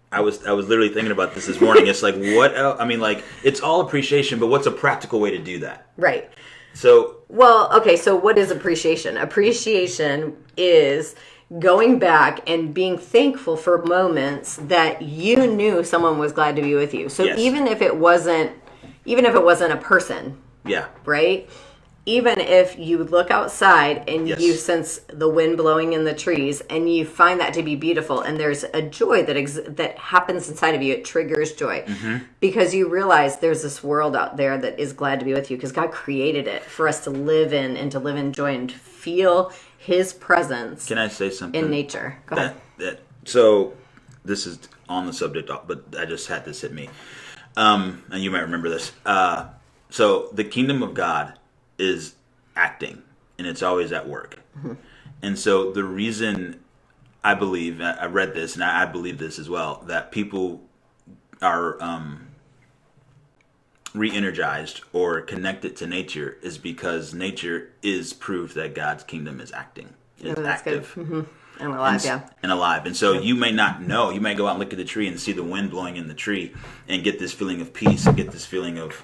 I was literally thinking about this morning. It's like, what else? I mean, like, it's all appreciation, but what's a practical way to do that? Right. So... Well, okay, so what is appreciation? Appreciation is going back and being thankful for moments that you knew someone was glad to be with you. So even if it wasn't a person, right? Even if you look outside and you sense the wind blowing in the trees and you find that to be beautiful and there's a joy that happens inside of you, it triggers joy because you realize there's this world out there that is glad to be with you because God created it for us to live in and to live in joy and feel His presence. Can I say something? In nature. Go ahead. So this is on the subject, but I just had this hit me. And you might remember this. So the kingdom of God is acting, and it's always at work. And so the reason I believe, I read this, and I believe this as well, that people are re-energized or connected to nature is because nature is proof that God's kingdom is acting. It's active. And alive, And alive. And so you may not know. You may go out and look at the tree and see the wind blowing in the tree and get this feeling of peace and get this feeling of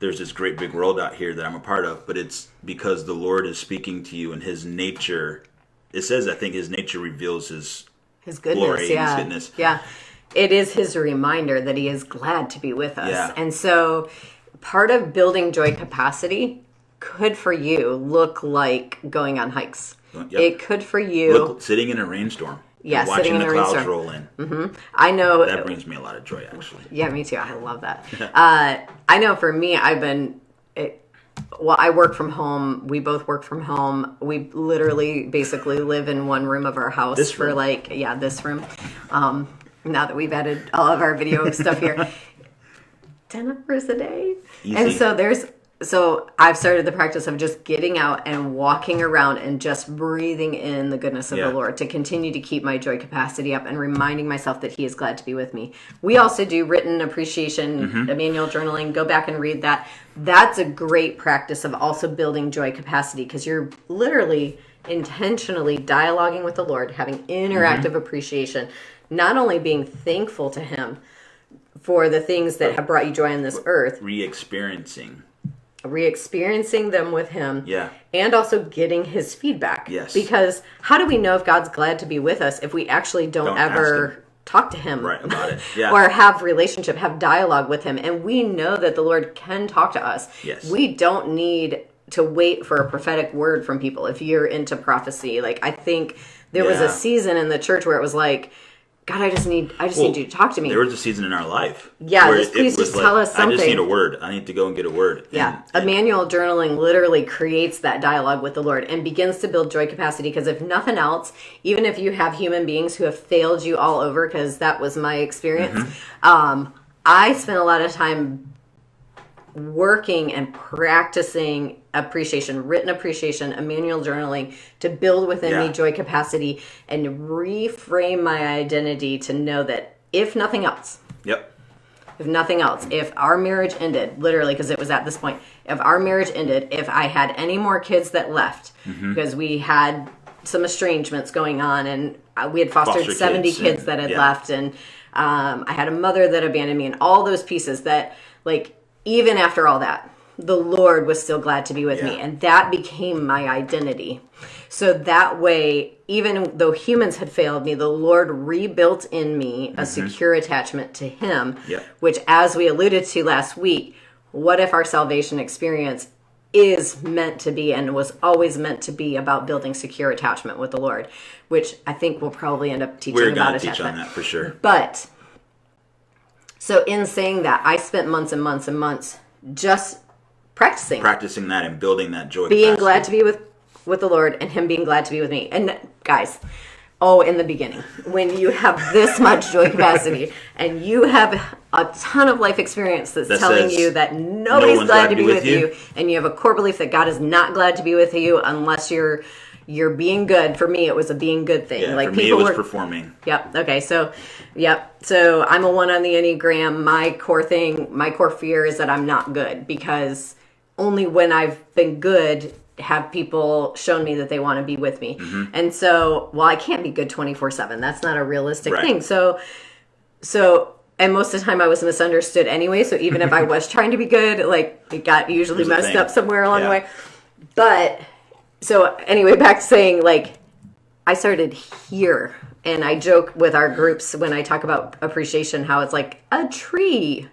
there's this great big world out here that I'm a part of, but it's because the Lord is speaking to you and His nature. It says, I think His nature reveals His goodness, glory and His goodness. Yeah. It is His reminder that He is glad to be with us. Yeah. And so part of building joy capacity could for you look like going on hikes. It could for you sitting in a rainstorm. Yeah, watching the clouds roll in. I know that brings me a lot of joy, actually. Yeah, me too. I love that. I know for me, I work from home. We both work from home. We literally basically live in one room of our house this room. This room. Now that we've added all of our video stuff here, 10 hours a day. Easy. And so I've started the practice of just getting out and walking around and just breathing in the goodness of the Lord to continue to keep my joy capacity up and reminding myself that He is glad to be with me. We also do written appreciation, manual journaling. Go back and read that. That's a great practice of also building joy capacity because you're literally intentionally dialoguing with the Lord, having interactive appreciation, not only being thankful to Him for the things that have brought you joy on this earth. Re-experiencing them with Him, and also getting His feedback. Yes. Because how do we know if God's glad to be with us if we actually don't ever talk to Him about it? Yeah. Or have dialogue with Him? And we know that the Lord can talk to us. Yes. We don't need to wait for a prophetic word from people. If you're into prophecy, like I think there was a season in the church where it was like, God, I just need you to talk to me. There was a season in our life. Yeah, please just tell us something. I just need a word. I need to go and get a word. Yeah, manual journaling literally creates that dialogue with the Lord and begins to build joy capacity because if nothing else, even if you have human beings who have failed you all over, because that was my experience, I spent a lot of time working and practicing appreciation, written appreciation, manual journaling to build within me joy capacity and reframe my identity to know that if nothing else, Yep. if our marriage ended, literally, because it was at this point, if our marriage ended, if I had any more kids that left, because we had some estrangements going on, and we had fostered 70 kids that had left, and I had a mother that abandoned me, and all those pieces that, like, even after all that, the Lord was still glad to be with me, and that became my identity. So that way, even though humans had failed me, the Lord rebuilt in me a secure attachment to Him, which, as we alluded to last week, what if our salvation experience is meant to be and was always meant to be about building secure attachment with the Lord, which I think we'll probably end up teaching about attachment. We're going to teach on that for sure. But, so in saying that, I spent months and months and months just practicing that and building that joy, being glad to be with the Lord, and Him being glad to be with me. And guys, in the beginning, when you have this much joy capacity and you have a ton of life experience that's telling you that nobody's glad to be with you, and you have a core belief that God is not glad to be with you unless you're being good. For me, it was a being good thing. Yeah, like, for me, it was performing. Yep. Okay. So I'm a 1 on the Enneagram. My core fear is that I'm not good, because only when I've been good have people shown me that they want to be with me. And so, I can't be good 24/7. That's not a realistic thing. So, and most of the time I was misunderstood anyway. So even if I was trying to be good, like, it got usually messed up somewhere along the way. But so anyway, back to saying, like, I started here, and I joke with our groups when I talk about appreciation, how it's like a tree.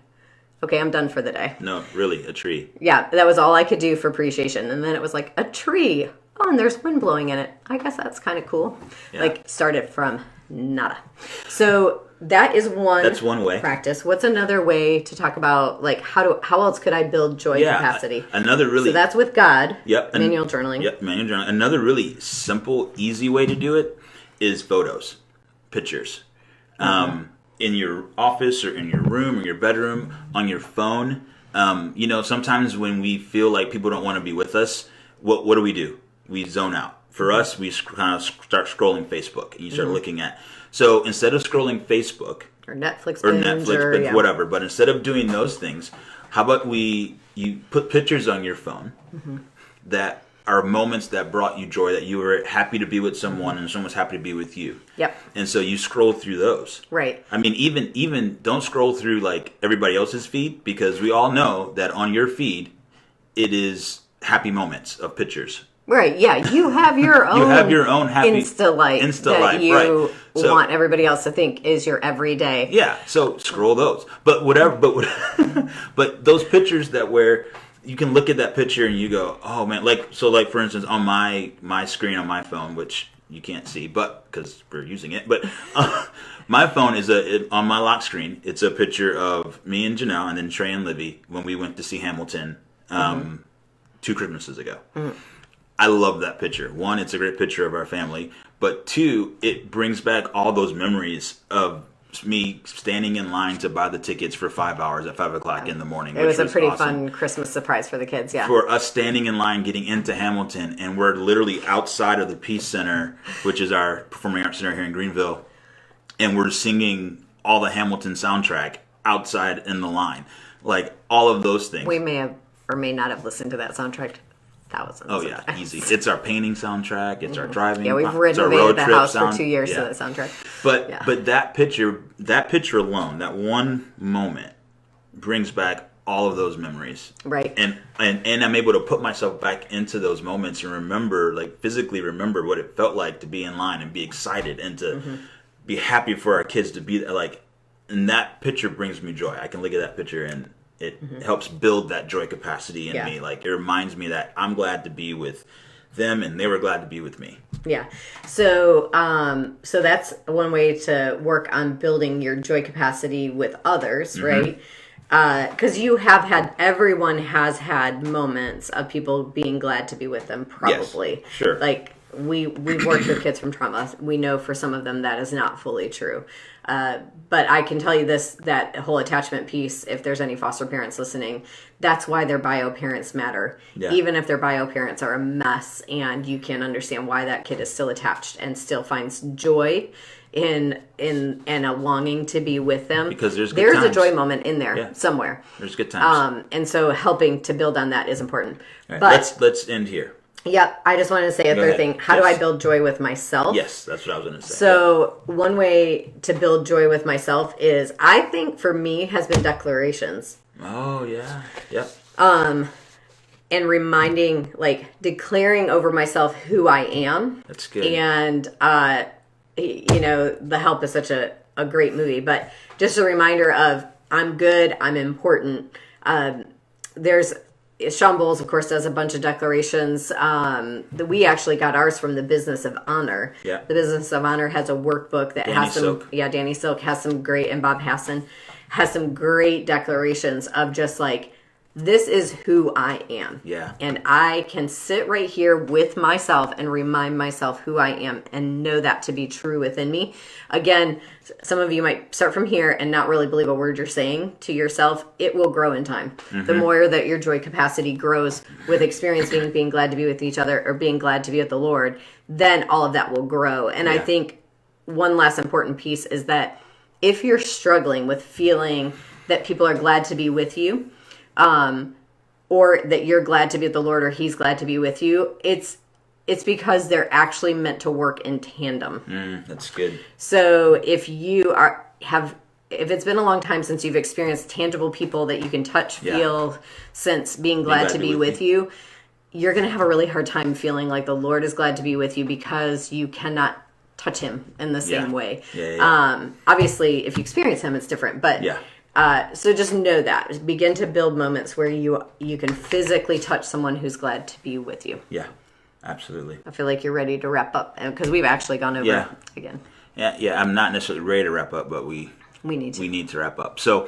Okay, I'm done for the day. No, really, a tree. Yeah, that was all I could do for appreciation. And then it was like, a tree. Oh, and there's wind blowing in it. I guess that's kind of cool. Yeah. Like, started from nada. So that's one way. Practice. What's another way to talk about, like, how else could I build joy capacity? So that's with God. Yep. Manual journaling. Yep, manual journaling. Another really simple, easy way to do it is photos, pictures. In your office or in your room or your bedroom, on your phone. Sometimes when we feel like people don't want to be with us, what do? We zone out. For us, we kind of start scrolling Facebook, and you start looking at. So instead of scrolling Facebook or Netflix binge, whatever, but instead of doing those things, how about you put pictures on your phone that are moments that brought you joy, that you were happy to be with someone and someone's happy to be with you. Yep. And so you scroll through those. Right. I mean, even don't scroll through like everybody else's feed, because we all know that on your feed, it is happy moments of pictures. Right. Yeah. You have your own happy Insta life that you want everybody else to think is your everyday. Yeah. So scroll those. But but those pictures where you can look at that picture and you go, oh man, like for instance, on my screen on my phone, which you can't see, but because we're using it, but my phone is on my lock screen. It's a picture of me and Janelle, and then Trey and Libby when we went to see Hamilton 2 Christmases ago. I love that picture. 1, it's a great picture of our family, but 2, it brings back all those memories of me standing in line to buy the tickets for 5 hours at 5 o'clock in the morning. It was a pretty fun Christmas surprise for the kids, yeah. For us standing in line, getting into Hamilton, and we're literally outside of the Peace Center, which is our performing arts center here in Greenville, and we're singing all the Hamilton soundtrack outside in the line. Like, all of those things. We may have or may not have listened to that soundtrack thousands. Oh yeah, easy. It's our painting soundtrack. It's our driving. Yeah, we've renovated the house for 2 years to that soundtrack. But that picture alone, that one moment, brings back all of those memories. Right. And I'm able to put myself back into those moments and remember, like physically remember what it felt like to be in line and be excited and to be happy for our kids to be like. And that picture brings me joy. I can look at that picture and it helps build that joy capacity in me. Like, it reminds me that I'm glad to be with them and they were glad to be with me. Yeah. So so that's one way to work on building your joy capacity with others, right? Because everyone has had moments of people being glad to be with them, probably. Yes, sure. Like, we've worked with kids from trauma. We know for some of them that is not fully true. But I can tell you this, that whole attachment piece, if there's any foster parents listening, that's why their bio parents matter. Yeah. Even if their bio parents are a mess, and you can understand why that kid is still attached and still finds joy in a longing to be with them, because there's a joy moment in there somewhere. There's good times. And so helping to build on that is important. Right, but let's end here. Yep, I just wanted to say a third thing. How do I build joy with myself? Yes, that's what I was going to say. So one way to build joy with myself is, I think for me, has been declarations. Oh, yeah. Yep. And reminding, declaring over myself who I am. That's good. And, The Help is such a great movie, but just a reminder of, I'm good, I'm important. Sean Bowles, of course, does a bunch of declarations. We actually got ours from the Business of Honor. Yeah. The Business of Honor has a workbook that has some. Silk. Yeah, Danny Silk has some great, and Bob Hassan has some great declarations of just this is who I am. Yeah. And I can sit right here with myself and remind myself who I am and know that to be true within me. Again, some of you might start from here and not really believe a word you're saying to yourself. It will grow in time. Mm-hmm. The more that your joy capacity grows with experiencing being glad to be with each other or being glad to be with the Lord, then all of that will grow. And I think one last important piece is that if you're struggling with feeling that people are glad to be with you, or that you're glad to be with the Lord, or He's glad to be with you, it's because they're actually meant to work in tandem. That's good. So if you if it's been a long time since you've experienced tangible people that you can touch, feel, sense being glad to be with you, you're going to have a really hard time feeling like the Lord is glad to be with you, because you cannot touch Him in the same way. Obviously, if you experience Him, it's different, but so just know that. Begin to build moments where you can physically touch someone who's glad to be with you. Yeah, absolutely. I feel like you're ready to wrap up, because we've actually gone over again. Yeah. I'm not necessarily ready to wrap up, but we need to wrap up. So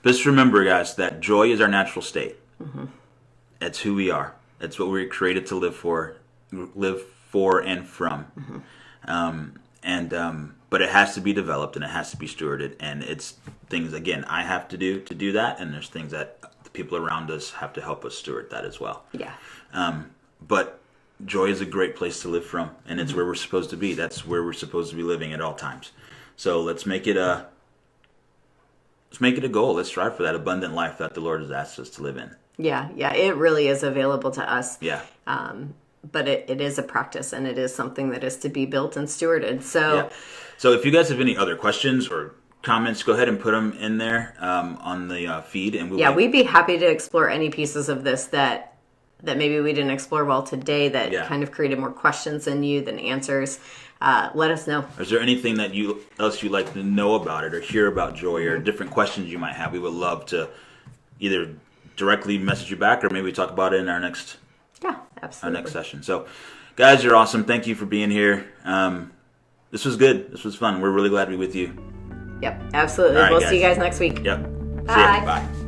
just remember, guys, that joy is our natural state. Mm-hmm. It's who we are. It's what we were created to live for and from. Mm-hmm. But it has to be developed, and it has to be stewarded, and it's things, again, I have to do that, and there's things that the people around us have to help us steward that as well. Yeah. But joy is a great place to live from, and it's where we're supposed to be. That's where we're supposed to be living at all times. So let's make it a goal. Let's strive for that abundant life that the Lord has asked us to live in. Yeah, it really is available to us. Yeah. But it is a practice, and it is something that is to be built and stewarded. So if you guys have any other questions or comments, go ahead and put them in there on the feed, and we'd be happy to explore any pieces of this that maybe we didn't explore well today, that kind of created more questions in you than answers. Let us know. Is there anything that else you'd like to know about it, or hear about joy, or different questions you might have? We would love to either directly message you back, or maybe talk about it in our next session. So, guys, you're awesome. Thank you for being here. This was good. This was fun. We're really glad to be with you. Yep, absolutely. We'll see you guys next week. Yep. Bye. See ya. Bye.